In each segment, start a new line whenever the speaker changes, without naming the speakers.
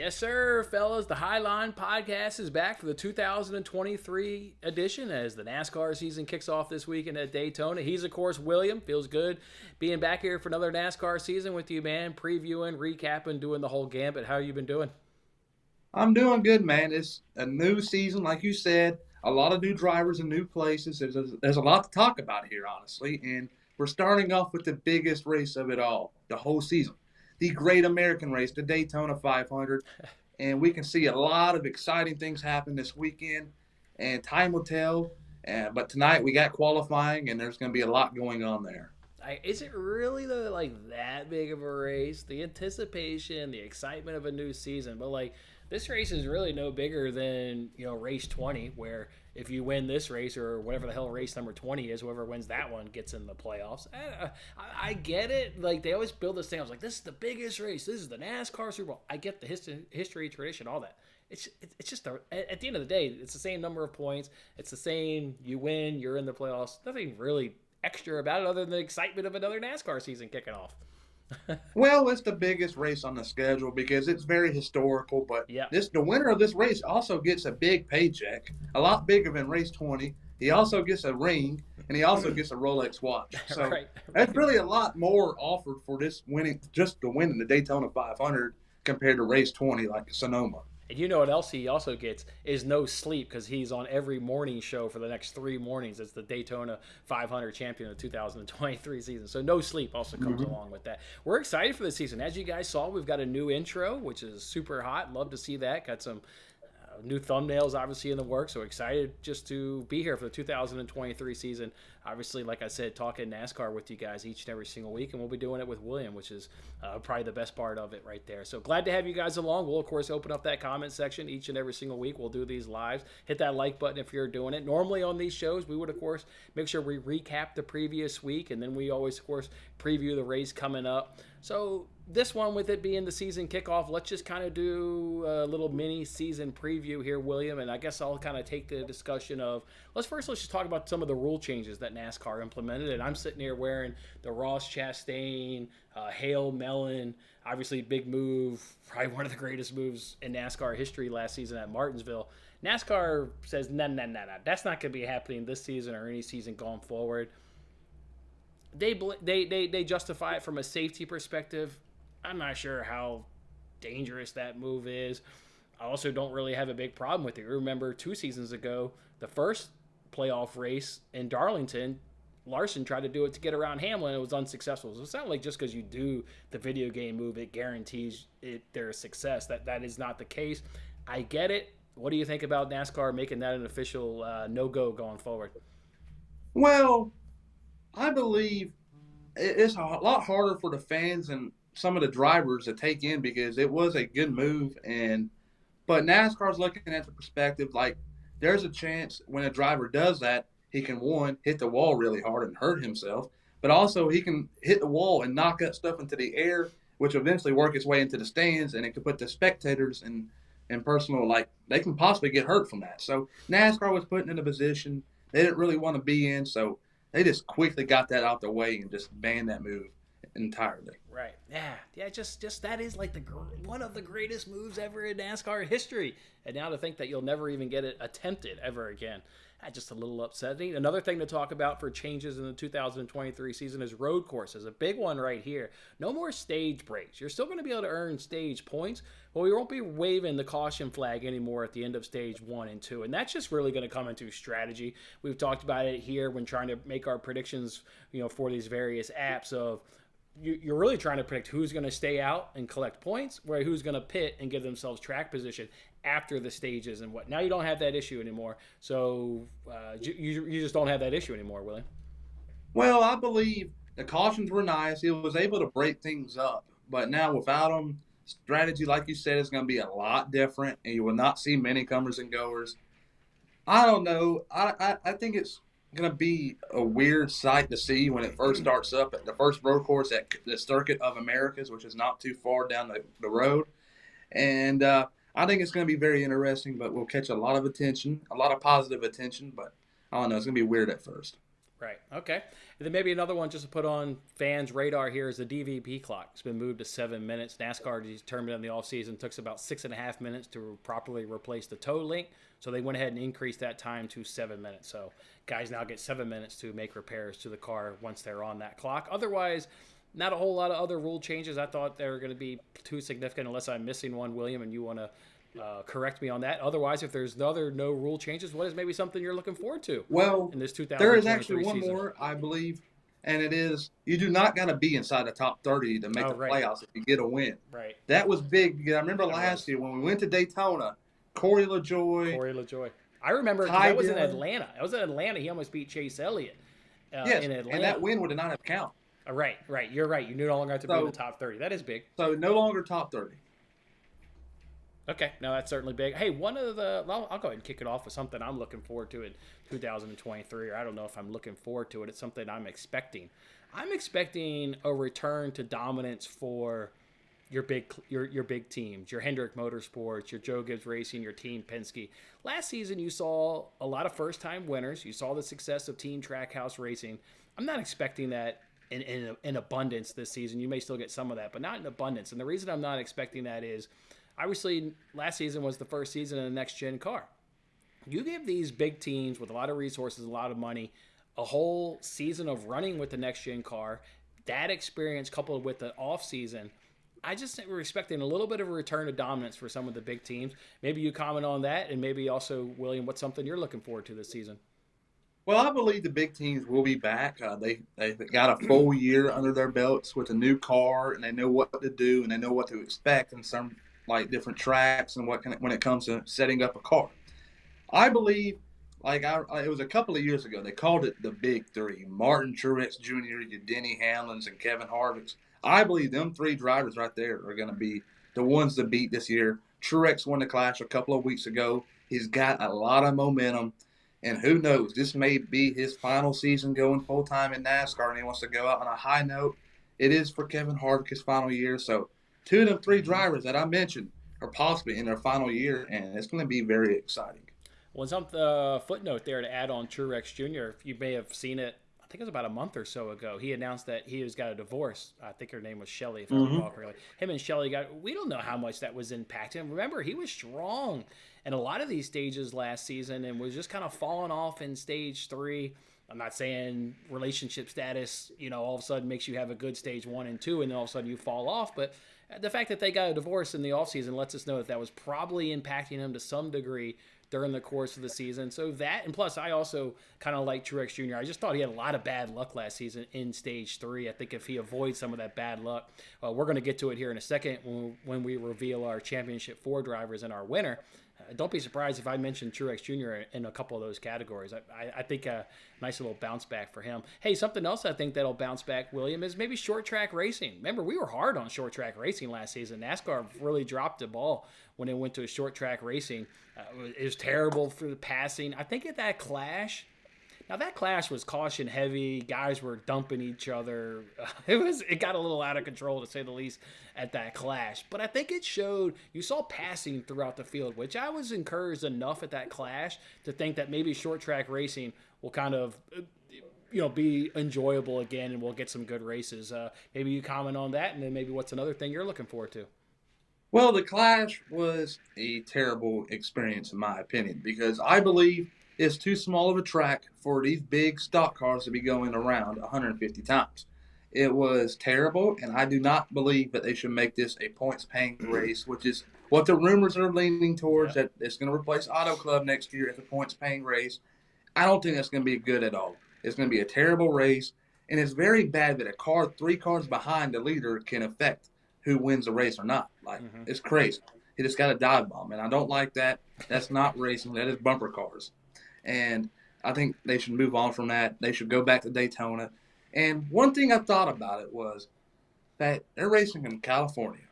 Yes, sir, fellas. The Highline Podcast is back for the 2023 edition as the NASCAR season kicks off this weekend at Daytona. He's, of course, William. Feels good being back here for another NASCAR season with you, man. Previewing, recapping, doing the whole gambit. How you been doing?
I'm doing good, man. It's a new season, like you said. A lot of new drivers and new places. There's a lot to talk about here, honestly. And we're starting off with the biggest race of it all, the whole season, the Great American Race, the Daytona 500. And we can see a lot of exciting things happen this weekend. And time will tell. But tonight we got qualifying, and there's going to be a lot going on there.
Is it really that big of a race? The anticipation, the excitement of a new season, but this race is really no bigger than race 20, where if you win this race or whatever the hell race number 20 is, whoever wins that one gets in the playoffs. I get it. They always build this thing. I was like, this is the biggest race. This is the NASCAR Super Bowl. I get the history, tradition, all that. It's just at the end of the day, it's the same number of points. It's the same. You win, you're in the playoffs. Nothing really extra about it other than the excitement of another NASCAR season kicking off.
Well, it's the biggest race on the schedule because it's very historical. But
Yeah.
the winner of this race also gets a big paycheck, a lot bigger than race 20. He also gets a ring, and he also gets a Rolex watch. So
Right.
that's really a lot more offered for this winning, just the win in the Daytona 500 compared to race 20 like Sonoma.
And you know what else he also gets is no sleep because he's on every morning show for the next 3 mornings. It's the Daytona 500 champion of the 2023 season. So no sleep also comes along with that. We're excited for the season. As you guys saw, we've got a new intro, which is super hot. Love to see that. Got some new thumbnails obviously in the works, so excited just to be here for the 2023 season. Obviously, like I said, talking NASCAR with you guys each and every single week, and we'll be doing it with William, which is probably the best part of it right there. So glad to have you guys along. We'll of course open up that comment section each and every single week. We'll do these lives. Hit that like button if you're doing it. Normally on these shows, we would of course make sure we recap the previous week, and then we always of course preview the race coming up. So this one, with it being the season kickoff, let's just kind of do a little mini season preview here, William. And I guess I'll kind of take the discussion of let's just talk about some of the rule changes that NASCAR implemented. And I'm sitting here wearing the Ross Chastain Hail Melon, obviously big move, probably one of the greatest moves in NASCAR history last season at Martinsville. NASCAR says no, that's not going to be happening this season or any season going forward. They justify it from a safety perspective. I'm not sure how dangerous that move is. I also don't really have a big problem with it. Remember 2 seasons ago, the first playoff race in Darlington, Larson tried to do it to get around Hamlin. It was unsuccessful. So it's not like just because you do the video game move, it guarantees their success. That is not the case. I get it. What do you think about NASCAR making that an official no-go going forward?
Well, I believe it's a lot harder for the fans and some of the drivers to take in because it was a good move. But NASCAR's looking at the perspective like there's a chance when a driver does that, he can, one, hit the wall really hard and hurt himself, but also he can hit the wall and knock that stuff into the air, which will eventually work its way into the stands, and it could put the spectators in personal, they can possibly get hurt from that. So NASCAR was put in a position they didn't really want to be in, so they just quickly got that out the way and just banned that move entirely.
Right. Yeah. Just that is one of the greatest moves ever in NASCAR history. And now to think that you'll never even get it attempted ever again. That's just a little upsetting. Another thing to talk about for changes in the 2023 season is road courses. A big one right here. No more stage breaks. You're still going to be able to earn stage points, but we won't be waving the caution flag anymore at the end of stage 1 and 2. And that's just really going to come into strategy. We've talked about it here when trying to make our predictions, for these various apps of you're really trying to predict who's going to stay out and collect points, where who's going to pit and give themselves track position after the stages and what. Now you don't have that issue anymore. So you just don't have that issue anymore, William.
Well, I believe the cautions were nice. He was able to break things up. But now without them, strategy, like you said, is going to be a lot different, and you will not see many comers and goers. I don't know. I think it's going to be a weird sight to see when it first starts up at the first road course at the Circuit of Americas, which is not too far down the road. And I think it's going to be very interesting, but we'll catch a lot of attention, a lot of positive attention. But I don't know. It's going to be weird at first.
Right. Okay. And then maybe another one just to put on fans' radar here is the DVP clock. It's been moved to 7 minutes. NASCAR determined in the offseason took about 6.5 minutes to properly replace the toe link. So they went ahead and increased that time to 7 minutes. So guys now get 7 minutes to make repairs to the car once they're on that clock. Otherwise, not a whole lot of other rule changes. I thought they were going to be too significant unless I'm missing one, William, and you want to correct me on that. Otherwise, if there's no rule changes, what is maybe something you're looking forward to?
Well,
in this 2023
there is actually one
season?
more, I believe, and it is you do not got to be inside the top 30 to make the playoffs if you get a win.
Right.
That was big because I remember last year when we went to Daytona, Corey LaJoie.
I remember that was in Atlanta. It was in Atlanta. He almost beat Chase Elliott
yes,
in Atlanta.
And that win would not have counted.
Right. You're right. You no longer have to be in the top 30. That is big.
So no longer top 30.
Okay, no, that's certainly big. Hey, I'll go ahead and kick it off with something I'm looking forward to in 2023, or I don't know if I'm looking forward to it. It's something I'm expecting. I'm expecting a return to dominance for your big teams, your Hendrick Motorsports, your Joe Gibbs Racing, your Team Penske. Last season, you saw a lot of first-time winners. You saw the success of Team Trackhouse Racing. I'm not expecting that in abundance this season. You may still get some of that, but not in abundance. And the reason I'm not expecting that is, obviously, last season was the first season in a next-gen car. You give these big teams with a lot of resources, a lot of money, a whole season of running with the next-gen car, that experience coupled with the off-season, I just think we're expecting a little bit of a return to dominance for some of the big teams. Maybe you comment on that, and maybe also, William, what's something you're looking forward to this season?
Well, I believe the big teams will be back. They've got a full year under their belts with a new car, and they know what to do, and they know what to expect in some different tracks and when it comes to setting up a car. I believe, it was a couple of years ago, they called it the Big Three: Martin Truex Jr., your Denny Hamlins, and Kevin Harvick's. I believe them three drivers right there are going to be the ones to beat this year. Truex won the Clash a couple of weeks ago. He's got a lot of momentum, and who knows, this may be his final season going full-time in NASCAR, and he wants to go out on a high note. It is for Kevin Harvick his final year, so two of the three drivers that I mentioned are possibly in their final year, and it's going to be very exciting.
Well, some footnote there to add on Truex Jr. You may have seen it. I think it was about a month or so ago. He announced that he has got a divorce. I think her name was Shelly, if I recall correctly. Him and Shelly we don't know how much that was impacting him. Remember, he was strong in a lot of these stages last season and was just kind of falling off in stage 3. I'm not saying relationship status, all of a sudden makes you have a good stage 1 and 2, and then all of a sudden you fall off. But the fact that they got a divorce in the offseason lets us know that was probably impacting him to some degree during the course of the season. So that, and plus I also kind of like Truex Jr. I just thought he had a lot of bad luck last season in stage 3. I think if he avoids some of that bad luck, we're going to get to it here in a second when we reveal our Championship 4 drivers and our winner. Don't be surprised if I mention Truex Jr. in a couple of those categories. I think a nice little bounce back for him. Hey, something else I think that'll bounce back, William, is maybe short track racing. Remember, we were hard on short track racing last season. NASCAR really dropped the ball when it went to a short track racing. It was terrible for the passing. I think at that clash, now that clash was caution heavy. Guys were dumping each other. It got a little out of control, to say the least, at that clash. But I think it showed, you saw passing throughout the field, which I was encouraged enough at that clash to think that maybe short track racing will kind of be enjoyable again, and we'll get some good races. Maybe you comment on that, and then maybe what's another thing you're looking forward to?
Well, the Clash was a terrible experience, in my opinion, because I believe it's too small of a track for these big stock cars to be going around 150 times. It was terrible, and I do not believe that they should make this a points-paying race, which is what the rumors are leaning towards, that it's going to replace Auto Club next year as a points-paying race. I don't think that's going to be good at all. It's going to be a terrible race, and it's very bad that a car 3 cars behind the leader can affect who wins the race or not. It's crazy. He just got a dive bomb, and I don't like that. That's not racing. That is bumper cars. And I think they should move on from that. They should go back to Daytona. And one thing I thought about it was that they're racing in California,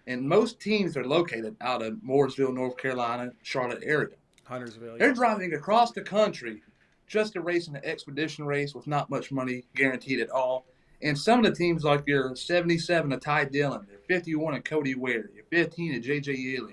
and most teams are located out of Mooresville, North Carolina, Charlotte area.
Huntersville. Yeah.
They're driving across the country just to race in an expedition race with not much money guaranteed at all. And some of the teams, like your 77 of Ty Dillon, your 51 of Cody Ware, your 15 of J.J. Ely,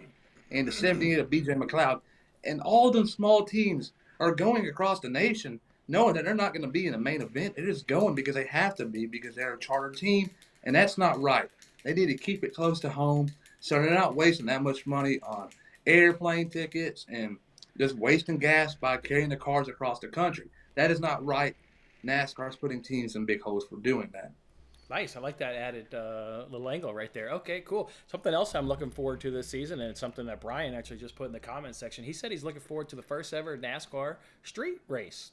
and the 78 of B.J. McLeod, and all of them small teams are going across the nation knowing that they're not going to be in the main event. They're just going because they have to be because they're a charter team, and that's not right. They need to keep it close to home so they're not wasting that much money on airplane tickets and just wasting gas by carrying the cars across the country. That is not right. NASCAR's putting teams in big holes for doing that.
Nice. I like that added little angle right there. Okay, cool. Something else I'm looking forward to this season, and it's something that Brian actually just put in the comment section. He said he's looking forward to the first ever NASCAR street race.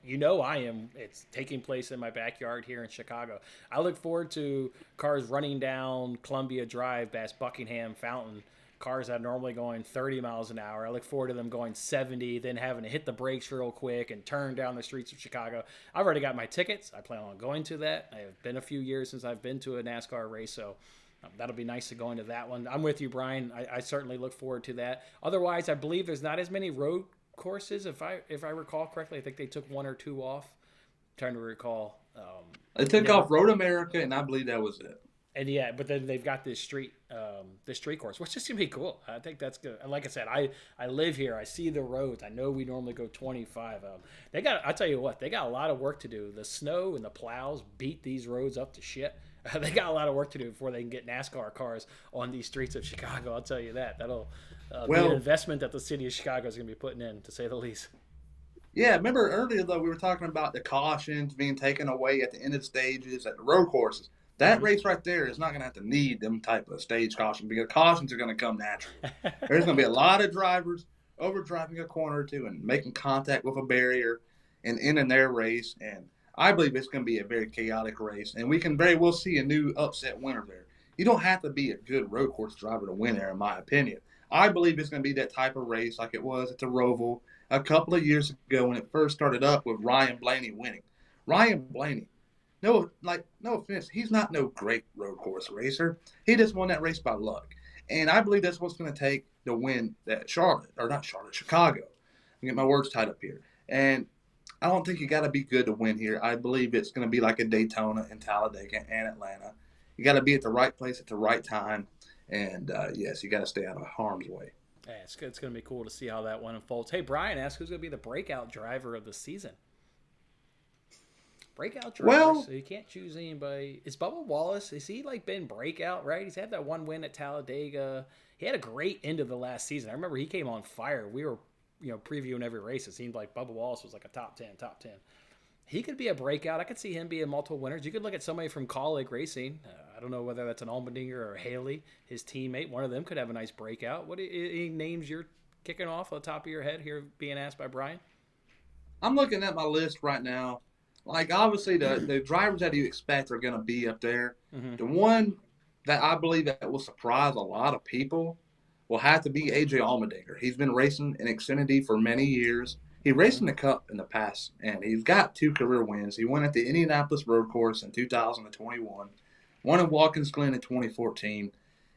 You know I am. It's taking place in my backyard here in Chicago. I look forward to cars running down Columbia Drive past Buckingham Fountain, cars that are normally going 30 miles an hour. I look forward to them going 70, then having to hit the brakes real quick and turn down the streets of Chicago. I've already got my tickets. I plan on going to that. I have been a few years since I've been to a NASCAR race, so that'll be nice to go into that one. I'm with you, Brian. I certainly look forward to that. Otherwise, I believe there's not as many road courses. If I recall correctly, I think they took one or two off. I'm trying to recall.
They took off Road America, and I believe that was it.
And yeah, but then they've got this street course, which is gonna be cool. I think that's good. And like I said, I live here. I see the roads. I know we normally go 25. They got. I tell you what, they got a lot of work to do. The snow and the plows beat these roads up to shit. They got a lot of work to do before they can get NASCAR cars on these streets of Chicago. I'll tell you that. That'll be an investment that the city of Chicago is gonna be putting in, to say the least.
Yeah, remember earlier though we were talking about the cautions being taken away at the end of stages at the road courses. That race right there is not going to have to need them type of stage caution because cautions are going to come naturally. There's going to be a lot of drivers overdriving a corner or two and making contact with a barrier and in their race. And I believe it's going to be a very chaotic race. And we can very well see a new upset winner there. You don't have to be a good road course driver to win there, in my opinion. I believe it's going to be that type of race like it was at the Roval a couple of years ago when it first started up with Ryan Blaney winning. Ryan Blaney. No offense, he's not no great road course racer. He just won that race by luck. And I believe that's what's going to take to win that Chicago. I get my words tied up here. And I don't think you got to be good to win here. I believe it's going to be like a Daytona and Talladega and Atlanta. You got to be at the right place at the right time. And, yes, you got to stay out of harm's way.
Yeah, it's going to be cool to see how that one unfolds. Hey, Brian asked who's going to be the breakout driver of the season. Breakout drivers, so you can't choose anybody. Is Bubba Wallace, is he like been breakout, right? He's had that one win at Talladega. He had a great end of the last season. I remember he came on fire. We were, previewing every race. It seemed like Bubba Wallace was like a top 10. He could be a breakout. I could see him being multiple winners. You could look at somebody from Colleague Racing. I don't know whether that's an Allmendinger or Haley, his teammate. One of them could have a nice breakout. What any names you're kicking off on the top of your head here being asked by Brian?
I'm looking at my list right now. Like, obviously, the drivers that you expect are going to be up there. Mm-hmm. The one that I believe that will surprise a lot of people will have to be A.J. Allmendinger. He's been racing in Xfinity for many years. He raced in the Cup in the past, and he's got 2 career wins. He won at the Indianapolis Road Course in 2021, won at Watkins Glen in 2014,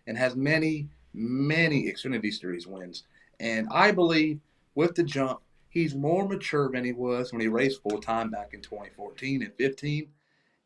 and has many, many Xfinity Series wins. And I believe with the jump, he's more mature than he was when he raced full-time back in 2014 and 15.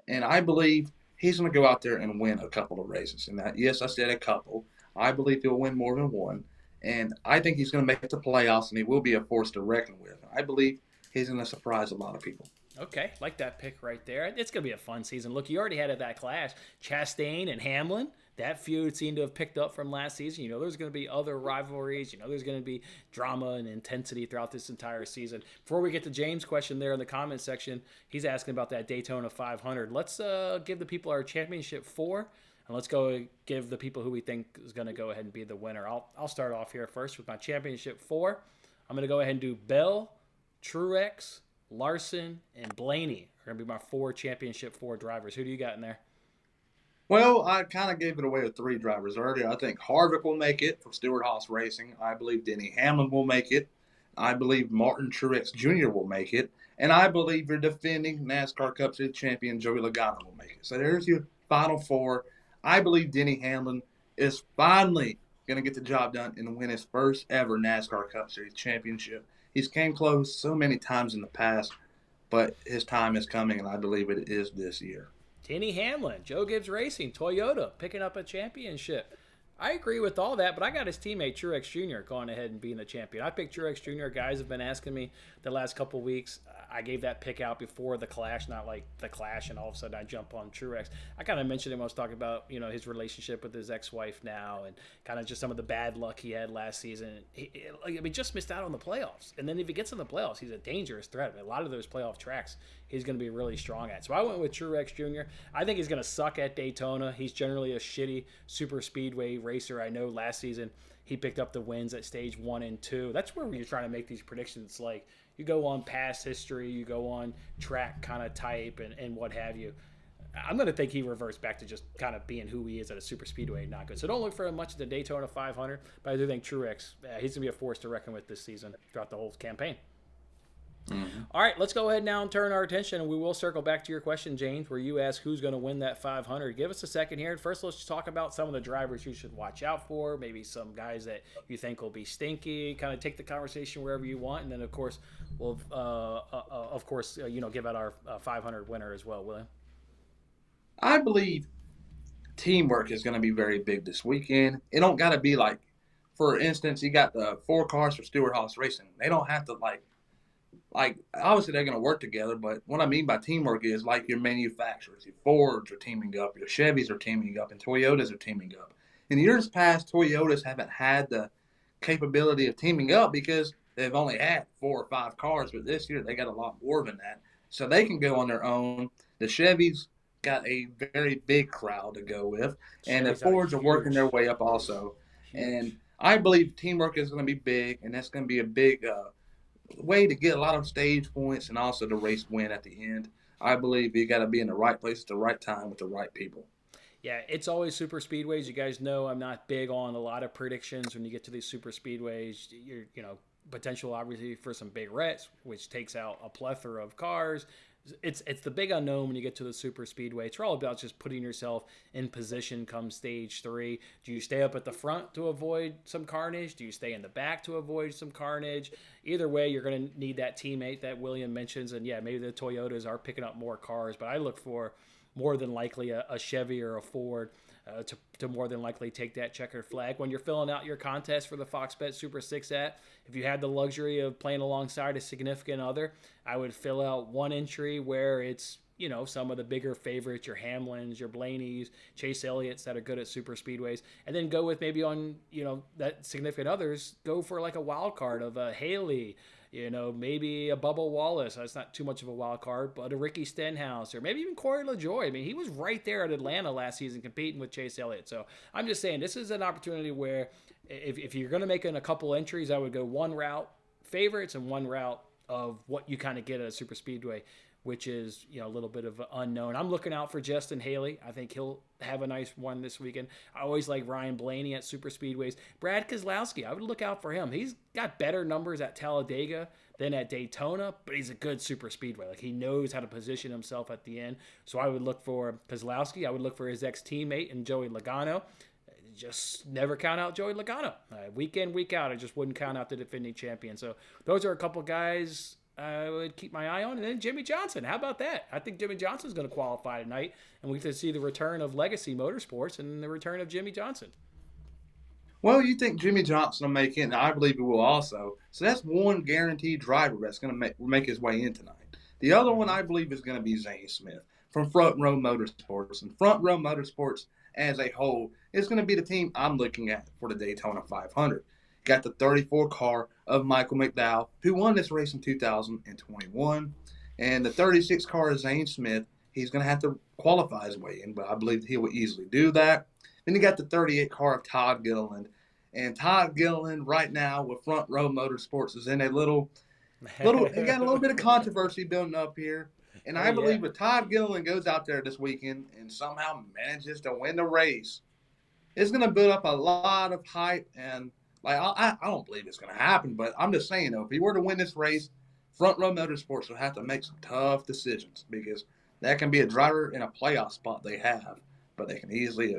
And I believe he's going to go out there and win a couple of races. And that, yes, I said a couple. I believe he'll win more than one. And I think he's going to make it to playoffs, and he will be a force to reckon with. I believe he's going to surprise a lot of people.
Okay, like that pick right there. It's going to be a fun season. Look, you already had that clash. Chastain and Hamlin. That feud seemed to have picked up from last season. There's going to be other rivalries. There's going to be drama and intensity throughout this entire season. Before we get to James' question there in the comment section, he's asking about that Daytona 500. Let's give the people our championship 4, and let's go give the people who we think is going to go ahead and be the winner. I'll start off here first with my championship 4. I'm going to go ahead and do Bell, Truex, Larson, and Blaney are going to be my 4 championship 4 drivers. Who do you got in there?
Well, I kind of gave it away with 3 drivers earlier. I think Harvick will make it for Stewart-Haas Racing. I believe Denny Hamlin will make it. I believe Martin Truex Jr. will make it. And I believe your defending NASCAR Cup Series champion Joey Logano will make it. So there's your final 4. I believe Denny Hamlin is finally going to get the job done and win his first ever NASCAR Cup Series championship. He's came close so many times in the past, but his time is coming, and I believe it is this year.
Denny Hamlin, Joe Gibbs Racing, Toyota, picking up a championship. I agree with all that, but I got his teammate Truex Jr. going ahead and being the champion. I picked Truex Jr. Guys have been asking me the last couple of weeks. I gave that pick out before the Clash, not like the Clash, and all of a sudden I jump on Truex. I kind of mentioned him. I was talking about his relationship with his ex-wife now, and kind of just some of the bad luck he had last season. He just missed out on the playoffs, and then if he gets in the playoffs, he's a dangerous threat. I mean, a lot of those playoff tracks he's going to be really strong at. So I went with Truex Jr. I think he's going to suck at Daytona. He's generally a shitty super speedway racer. I know last season he picked up the wins at stage 1 and 2. That's where you're trying to make these predictions. Like, you go on past history, you go on track kind of type and what have you. I'm going to think he reverts back to just kind of being who he is at a super speedway, not good. So don't look for him much at the Daytona 500, but I do think Truex, he's going to be a force to reckon with this season throughout the whole campaign. Mm-hmm. All right, let's go ahead now and turn our attention, and we will circle back to your question, James, where you ask who's going to win that 500. Give us a second here. First, let's talk about some of the drivers you should watch out for, maybe some guys that you think will be stinky. Kind of take the conversation wherever you want, and then, of course, we'll, give out our 500 winner as well, William.
I believe teamwork is going to be very big this weekend. It don't got to be like, for instance, you got the 4 cars for Stewart-Haas Racing. They don't have to, like obviously they're going to work together, but what I mean by teamwork is like your manufacturers, your Fords are teaming up, your Chevys are teaming up, and Toyotas are teaming up. In years past, Toyotas haven't had the capability of teaming up because they've only had 4 or 5 cars, but this year they got a lot more than that. So they can go on their own. The Chevys got a very big crowd to go with, and the Fords are working their way up also. And I believe teamwork is going to be big, and that's going to be a big way to get a lot of stage points and also the race win at the end. I believe you got to be in the right place at the right time with the right people.
Yeah, it's always super speedways. You guys know I'm not big on a lot of predictions when you get to these super speedways. You're, potential obviously for some big wrecks, which takes out a plethora of cars. It's the big unknown when you get to the super speedway. It's all about just putting yourself in position come stage 3. Do you stay up at the front to avoid some carnage? Do you stay in the back to avoid some carnage? Either way, you're going to need that teammate that William mentions. And yeah, maybe the Toyotas are picking up more cars, but I look for more than likely a Chevy or a Ford to more than likely take that checkered flag. When you're filling out your contest for the Fox Bet Super 6 app, if you had the luxury of playing alongside a significant other, I would fill out one entry where it's, some of the bigger favorites, your Hamlins, your Blaney's, Chase Elliott's that are good at super speedways, and then go with maybe on, that significant others, go for like a wild card of a Haley, maybe a Bubba Wallace. That's not too much of a wild card, but a Ricky Stenhouse, or maybe even Corey LaJoie. I mean, he was right there at Atlanta last season competing with Chase Elliott. So I'm just saying this is an opportunity where if you're going to make in a couple entries, I would go one route favorites and one route of what you kind of get at a super speedway, which is, a little bit of unknown. I'm looking out for Justin Haley. I think he'll have a nice one this weekend. I always like Ryan Blaney at super speedways. Brad Keselowski, I would look out for him. He's got better numbers at Talladega than at Daytona, but he's a good super speedway. Like, he knows how to position himself at the end. So I would look for Keselowski. I would look for his ex-teammate and Joey Logano. Just never count out Joey Logano. Week in, week out, I just wouldn't count out the defending champion. So those are a couple guys I would keep my eye on. And then Jimmy Johnson. How about that? I think Jimmy Johnson's going to qualify tonight. And we get to see the return of Legacy Motorsports and the return of Jimmy Johnson.
Well, you think Jimmy Johnson will make it, and I believe he will also. So that's one guaranteed driver that's going to make his way in tonight. The other one I believe is going to be Zane Smith from Front Row Motorsports. And Front Row Motorsports as a whole is going to be the team I'm looking at for the Daytona 500. Got the 34 car of Michael McDowell, who won this race in 2021. And the 36 car of Zane Smith, he's going to have to qualify his way in, but I believe he will easily do that. Then you got the 38 car of Todd Gilliland. And Todd Gilliland right now with Front Row Motorsports is in a little he got a little bit of controversy building up here. And I believe if Todd Gilliland goes out there this weekend and somehow manages to win the race, it's going to build up a lot of hype. And I don't believe it's going to happen, but I'm just saying, though, if he were to win this race, Front Row Motorsports will have to make some tough decisions because that can be a driver in a playoff spot they have, but they can easily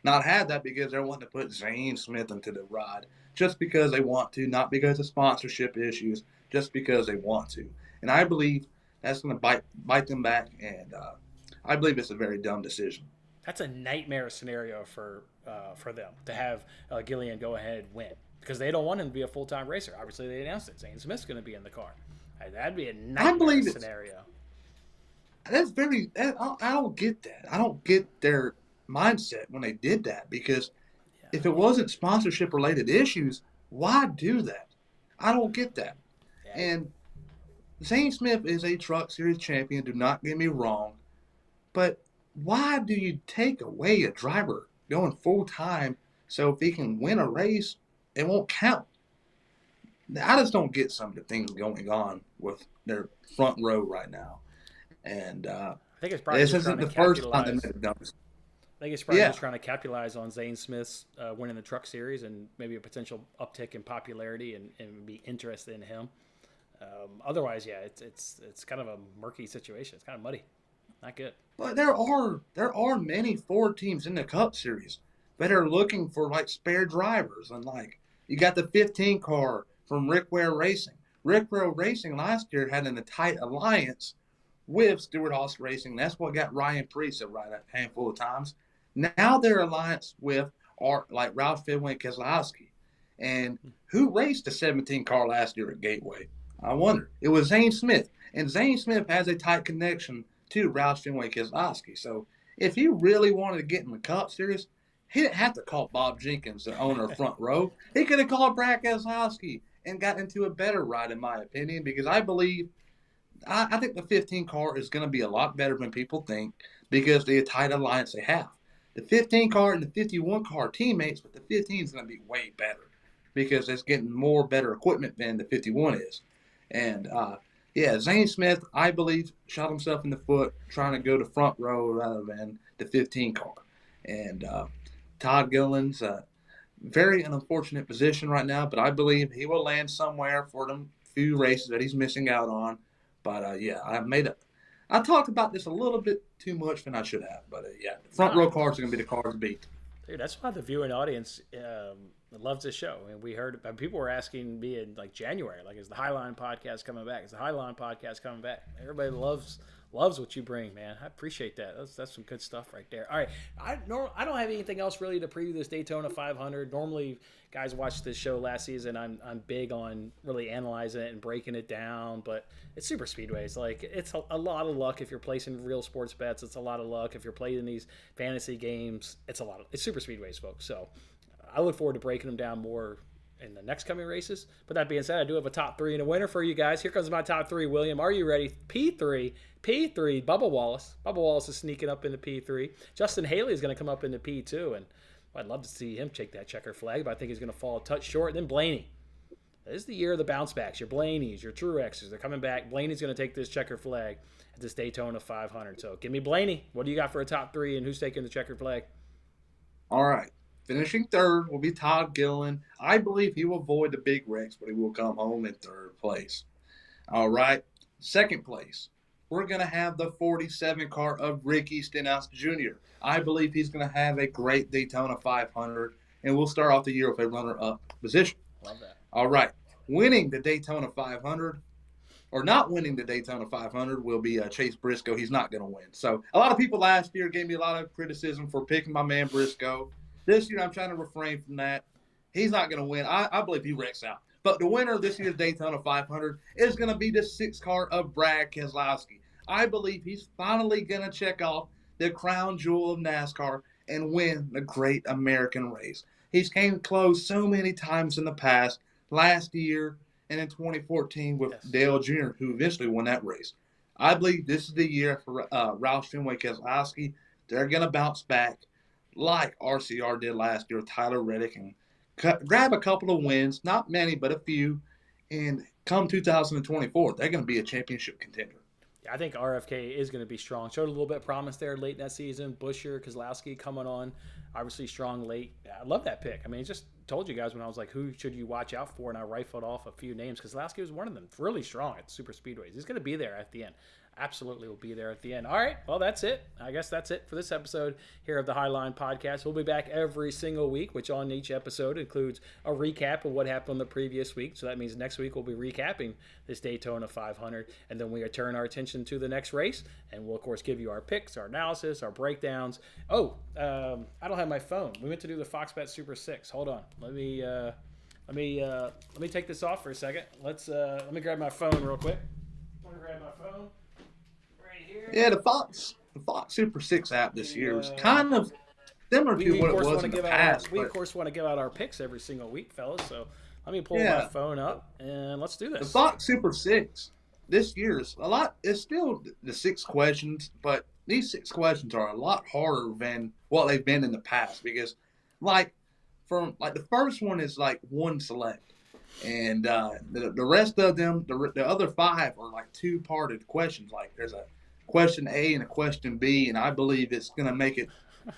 not have that because they're wanting to put Zane Smith into the ride just because they want to, not because of sponsorship issues, just because they want to. And I believe that's going to bite them back, and I believe it's a very dumb decision.
That's a nightmare scenario for them to have Gillian go ahead and win because they don't want him to be a full-time racer. Obviously, they announced it. Zane Smith's going to be in the car. That'd be a
I
nightmare
believe it's
scenario.
that's very. I don't get that. I don't get their mindset when they did that because
Yeah.
if it wasn't sponsorship related issues, why do that? I don't get that.
Yeah.
And Zane Smith is a Truck Series champion. Do not get me wrong, but why do you take away a driver going full time so if he can win a race, it won't count? I just don't get some of the things going on with their front row right now, and
I think it's probably
this
just trying
isn't
to
the first time
capitalize.
they've done this.
I think it's probably
Yeah,
just trying to capitalize on Zane Smith's winning the Truck Series and maybe a potential uptick in popularity and be interested in him. Otherwise, yeah, it's kind of a murky situation. It's kind of muddy, not good.
but there are many Ford teams in the Cup Series that are looking for like spare drivers, and like you got the 15 car from Rick Ware Racing. Rick Ware Racing last year had a tight alliance with Stewart Haas Racing. That's what got Ryan Preece right a handful of times. Now their alliance with are like Ralph Fenway Keselowski. And who raced the 17 car last year at Gateway? I wonder. It was Zane Smith. And Zane Smith has a tight connection to Ralph Fenway Keselowski. So if he really wanted to get in the Cup Series, he didn't have to call Bob Jenkins, the owner of Front Row. He could have called Brad Keselowski and got into a better ride, in my opinion, because I think the 15 car is going to be a lot better than people think because the tight alliance they have. The 15 car and the 51 car teammates, but the 15 is going to be way better because it's getting more better equipment than the 51 is. And yeah, Zane Smith, I believe, shot himself in the foot trying to go to front row rather than the 15 car. And Todd Gilliland's very an unfortunate position right now, but I believe he will land somewhere for the few races that he's missing out on. But yeah, I talked about this a little bit too much than I should have. But yeah, the front row cars are going to be the cars to beat.
Dude, that's why the viewing audience loves this show. And we heard people were asking me in like January, like, is the Highline podcast coming back? Is the Highline podcast coming back? Everybody loves what you bring, man. I appreciate that. That's some good stuff right there. All right, I don't have anything else really to preview this Daytona 500. Normally, guys watched this show last season. I'm big on really analyzing it and breaking it down, but it's super speedway. It's like it's a lot of luck if you're placing real sports bets. It's a lot of luck if you're playing these fantasy games. It's super speedways, folks. So I look forward to breaking them down more in the next coming races. But that being said, I do have a top three and a winner for you guys. Here comes my top three. William, are you ready? P3, Bubba Wallace. Bubba Wallace is sneaking up into P3. Justin Haley is going to come up into P2, and I'd love to see him take that checker flag, but I think he's going to fall a touch short. And then Blaney. This is the year of the bounce backs. Your Blaney's, your Truexes, they're coming back. Blaney's going to take this checker flag at this Daytona 500. So give me Blaney. What do you got for a top three, and who's taking the checker flag?
All right. Finishing third will be Todd Gilliland. I believe he will avoid the big wrecks, but he will come home in third place. All right. Second place, we're going to have the 47 car of Ricky Stenhouse Jr. I believe he's going to have a great Daytona 500, and we'll start off the year with a runner-up position.
Love that.
All right. Winning the Daytona 500, or not winning the Daytona 500, will be Chase Briscoe. He's not going to win. So a lot of people last year gave me a lot of criticism for picking my man Briscoe. This year, I'm trying to refrain from that. He's not going to win. I believe he wrecks out. But the winner of this year's Daytona 500 is going to be the 6 car of Brad Keselowski. I believe he's finally going to check off the crown jewel of NASCAR and win the great American race. He's came close so many times in the past, last year and in 2014 with Dale Jr., who eventually won that race. I believe this is the year for Ralph Fenway Keselowski. They're going to bounce back like RCR did last year with Tyler Reddick and grab a couple of wins, not many, but a few. And come 2024, they're going to be a championship contender.
I think RFK is going to be strong. Showed a little bit of promise there late in that season. Busher, Keselowski coming on, obviously strong late. I love that pick. I mean, just told you guys when I was like, who should you watch out for? And I rifled off a few names. Keselowski was one of them. Really strong at super speedways. He's going to be there at the end. absolutely will be there at the end. All right, well, that's it. I guess that's it for this episode here of the Highline Podcast. We'll be back every single week, which on each episode includes a recap of what happened the previous week. So that means next week we'll be recapping this Daytona 500, and then we turn our attention to the next race, and we'll, of course, give you our picks, our analysis, our breakdowns. Oh, I don't have my phone. We went to do the Fox Bet Super 6. Hold on. Let me take this off for a second. Let me grab my phone real quick. I'm gonna grab my phone right here.
Yeah, the Fox Super 6 app this year was kind of similar to what it was in the past.
We, of course, want to give out our picks every single week, fellas. So let me pull my phone up, and let's do this.
The Fox Super 6 this year is it's still the 6 questions, but these 6 questions are a lot harder than what they've been in the past because, the first one is like one select, and the rest of them, the other 5 are like 2-parted questions. Like there's a question A and a question B, and I believe it's going to make it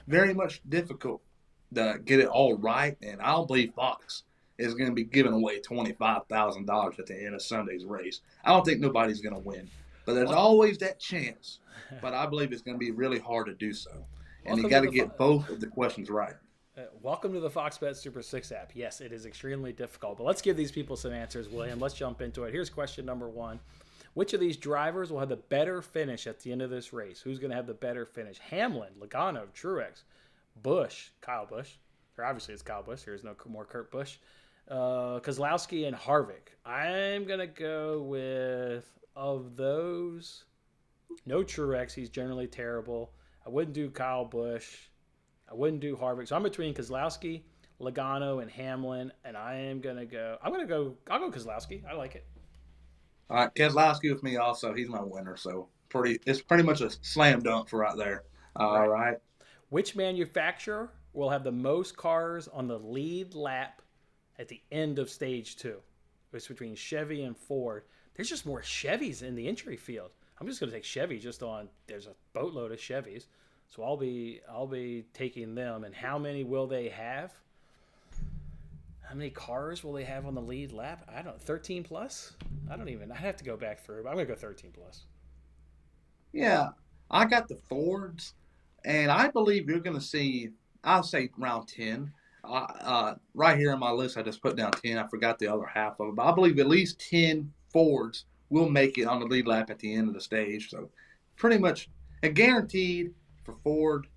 very much difficult to get it all right. And I don't believe Fox is going to be giving away $25,000 at the end of Sunday's race. I don't think nobody's going to win, but there's always that chance. But I believe it's going to be really hard to do so, and you got to get both of the questions right.
Welcome to the Fox Bet Super 6 app. Yes, it is extremely difficult, but let's give these people some answers, William. Let's jump into it. Here's question number 1. Which of these drivers will have the better finish at the end of this race? Who's going to have the better finish? Hamlin, Logano, Truex, Busch, Kyle Busch. Or obviously it's Kyle Busch. There's no more Kurt Busch. Keselowski and Harvick. I'm going to go with, of those, no Truex. He's generally terrible. I wouldn't do Kyle Busch. I wouldn't do Harvick. So I'm between Keselowski, Logano, and Hamlin, and I'll go Keselowski. I like it.
All right, Keselowski with me also. He's my winner, so it's pretty much a slam dunk for right there. All right.
Which manufacturer will have the most cars on the lead lap at the end of stage 2? It's between Chevy and Ford. There's just more Chevys in the entry field. I'm just going to take Chevy there's a boatload of Chevys. So I'll be taking them. And how many will they have? How many cars will they have on the lead lap? 13 plus? I'd have to go back through, but I'm going to go 13 plus.
Yeah, I got the Fords, and I believe you're going to see, I'll say around 10. Right here on my list, I just put down 10. I forgot the other half of it, but I believe at least 10 Fords will make it on the lead lap at the end of the stage. So pretty much a guaranteed for Ford.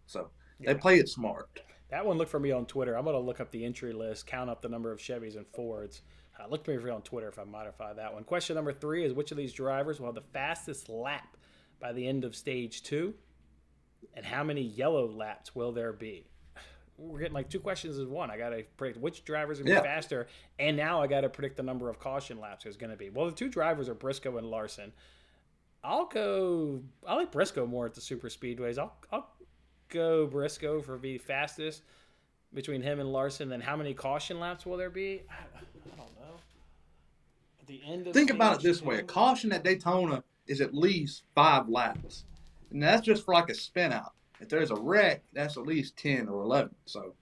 So they play it smart.
That one looked for me on Twitter. I'm going to look up the entry list, count up the number of Chevys and Fords. Look for me on Twitter if I modify that one. Question number 3 is which of these drivers will have the fastest lap by the end of stage 2? And how many yellow laps will there be? We're getting like 2 questions in one. I got to predict which drivers are going to be faster. And now I got to predict the number of caution laps there's going to be. Well, the 2 drivers are Briscoe and Larson. I like Briscoe more at the super speedways. I'll go Briscoe for the fastest between him and Larson. Then how many caution laps will there be? I don't know. At the end of
Think about it this way. A caution at Daytona is at least 5 laps. And that's just for like a spin out. If there's a wreck, that's at least 10 or 11. So,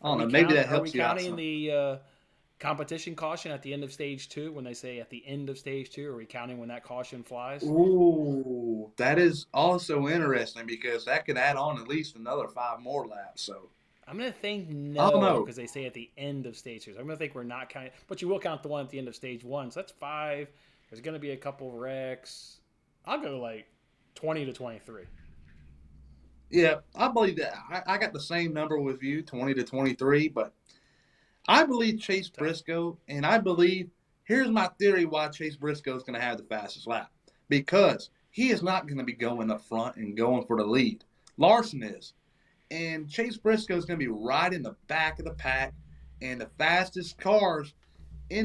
I don't know. Maybe that helps you out.
Are we counting the competition caution at the end of stage 2 when they say at the end of stage 2? Are we counting when that caution flies?
Ooh, that is also interesting because that could add on at least another 5 more laps. So
I'm going to think no because they say at the end of stage 2. So I'm going to think we're not counting. But you will count the one at the end of stage 1. So that's 5. There's going to be a couple wrecks. I'll go like 20 to 23.
Yeah, I believe that. I got the same number with you, 20 to 23, but I believe Chase Briscoe, and I believe, here's my theory why Chase Briscoe is going to have the fastest lap. Because he is not going to be going up front and going for the lead. Larson is. And Chase Briscoe is going to be right in the back of the pack, and the fastest cars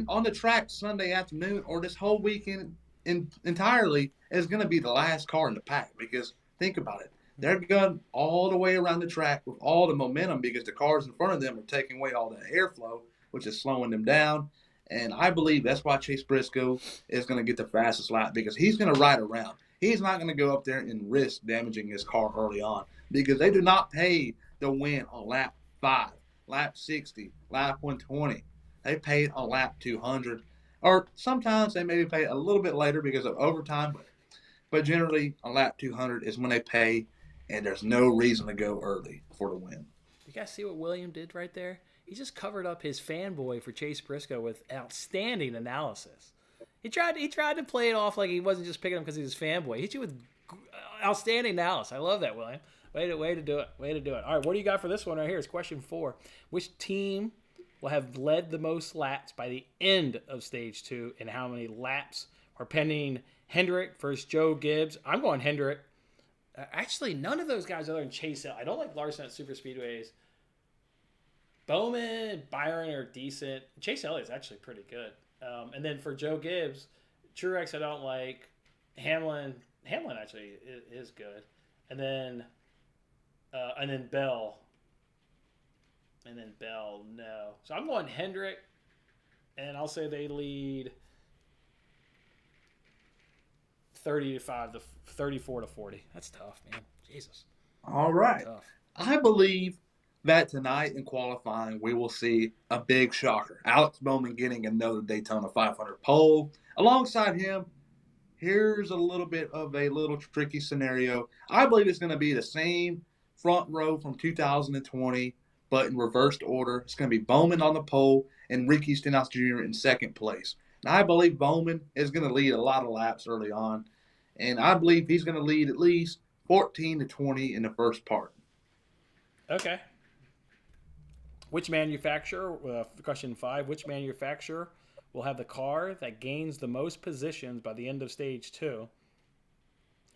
on the track Sunday afternoon or this whole weekend entirely is going to be the last car in the pack. Because think about it. They're going all the way around the track with all the momentum because the cars in front of them are taking away all the airflow, which is slowing them down. And I believe that's why Chase Briscoe is going to get the fastest lap because he's going to ride around. He's not going to go up there and risk damaging his car early on because they do not pay the win on lap 5, lap 60, lap 120. They pay it on lap 200. Or sometimes they maybe pay it a little bit later because of overtime, but but generally on lap 200 is when they pay, and there's no reason to go early for the win.
You guys see what William did right there? He just covered up his fanboy for Chase Briscoe with outstanding analysis. He tried to play it off like he wasn't just picking him because he was a fanboy. He hit you with outstanding analysis. I love that, William. Way to do it. Way to do it. All right, what do you got for this one right here? It's question 4. Which team will have led the most laps by the end of stage 2, and how many laps are pending? Hendrick versus Joe Gibbs. I'm going Hendrick. Actually, none of those guys other than Chase Elliott. I don't like Larson at super speedways. Bowman and Byron are decent. Chase Elliott's actually pretty good. And then for Joe Gibbs, Truex I don't like. Hamlin actually is good. And then Bell. And then Bell, no. So I'm going Hendrick, and I'll say they lead 34 to 40. That's tough, man. Jesus.
All right. I believe that tonight in qualifying we will see a big shocker. Alex Bowman getting another Daytona 500 pole. Alongside him, here's a little bit of a little tricky scenario. I believe it's going to be the same front row from 2020, but in reversed order. It's going to be Bowman on the pole and Ricky Stenhouse Jr. in second place. Now, I believe Bowman is going to lead a lot of laps early on, and I believe he's going to lead at least 14 to 20 in the first part.
Okay. Which manufacturer, question 5, which manufacturer will have the car that gains the most positions by the end of stage 2?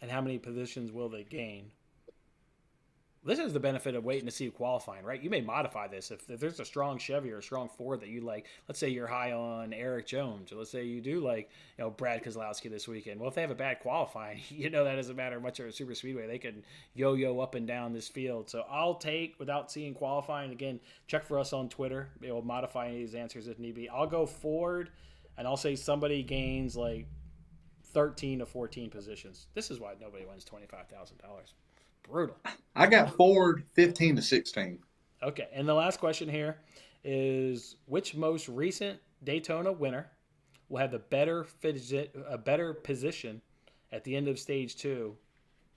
And how many positions will they gain? This is the benefit of waiting to see qualifying, right? You may modify this. If there's a strong Chevy or a strong Ford that you like, let's say you're high on Eric Jones, or let's say you do like, Brad Keselowski this weekend. Well, if they have a bad qualifying, that doesn't matter much of a super speedway. They can yo-yo up and down this field. So I'll take, without seeing qualifying, again, check for us on Twitter. We'll modify any of these answers if need be. I'll go Ford, and I'll say somebody gains like 13 to 14 positions. This is why nobody wins $25,000. Brutal.
I got Ford 15 to 16.
Okay, and the last question here is which most recent Daytona winner will have a better position at the end of stage 2,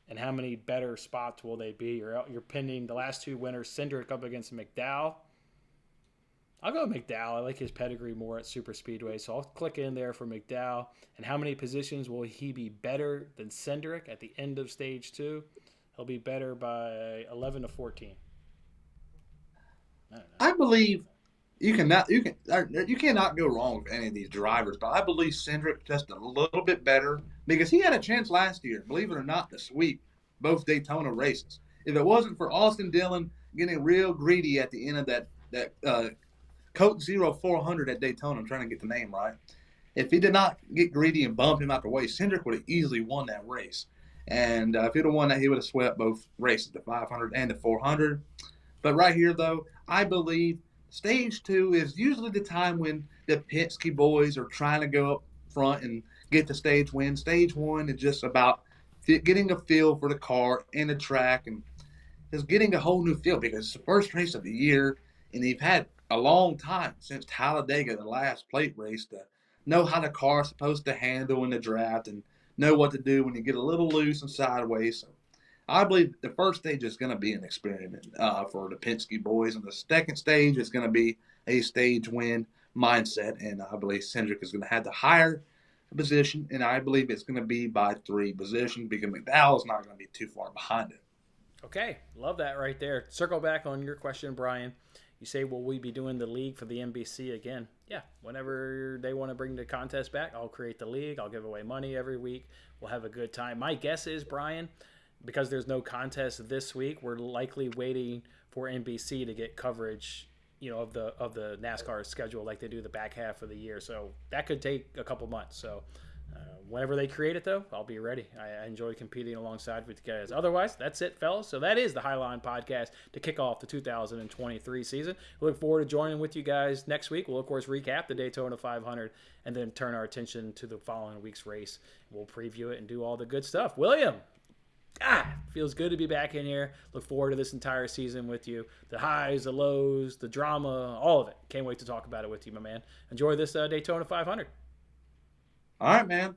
and how many better spots will they be? You're pinning the last 2 winners, Cindric up against McDowell. I'll go with McDowell. I like his pedigree more at super speedway, so I'll click in there for McDowell. And how many positions will he be better than Cindric at the end of stage 2? He'll be better by 11 to 14.
I believe you cannot go wrong with any of these drivers, but I believe Cindric just a little bit better because he had a chance last year, believe it or not, to sweep both Daytona races. If it wasn't for Austin Dillon getting real greedy at the end of that Coke Zero 400 at Daytona, I'm trying to get the name right. If he did not get greedy and bump him out the way, Cindric would have easily won that race. And if he'd have won that, he would have swept both races, the 500 and the 400. But right here, though, I believe stage 2 is usually the time when the Penske boys are trying to go up front and get the stage win. Stage 1 is just about getting a feel for the car and the track and just getting a whole new feel because it's the first race of the year, and they've had a long time since Talladega, the last plate race, to know how the car is supposed to handle in the draft and know what to do when you get a little loose and sideways. So I believe the first stage is going to be an experiment for the Penske boys, and the second stage is going to be a stage win mindset, and I believe Cindric is going to have the higher position, and I believe it's going to be by 3 positions because McDowell is not going to be too far behind it.
Okay, love that right there. Circle back on your question, Brian. You say, will we be doing the league for the NBC again? Yeah, whenever they want to bring the contest back, I'll create the league. I'll give away money every week. We'll have a good time. My guess is, Brian, because there's no contest this week, we're likely waiting for NBC to get coverage, of the NASCAR schedule like they do the back half of the year. So that could take a couple months. So whenever they create it, though, I'll be ready. I enjoy competing alongside with you guys. Otherwise, that's it, fellas. So that is the Highline Podcast to kick off the 2023 season. We look forward to joining with you guys next week. We'll, of course, recap the Daytona 500 and then turn our attention to the following week's race. We'll preview it and do all the good stuff. William, feels good to be back in here. Look forward to this entire season with you. The highs, the lows, the drama, all of it. Can't wait to talk about it with you, my man. Enjoy this Daytona 500.
All right, man.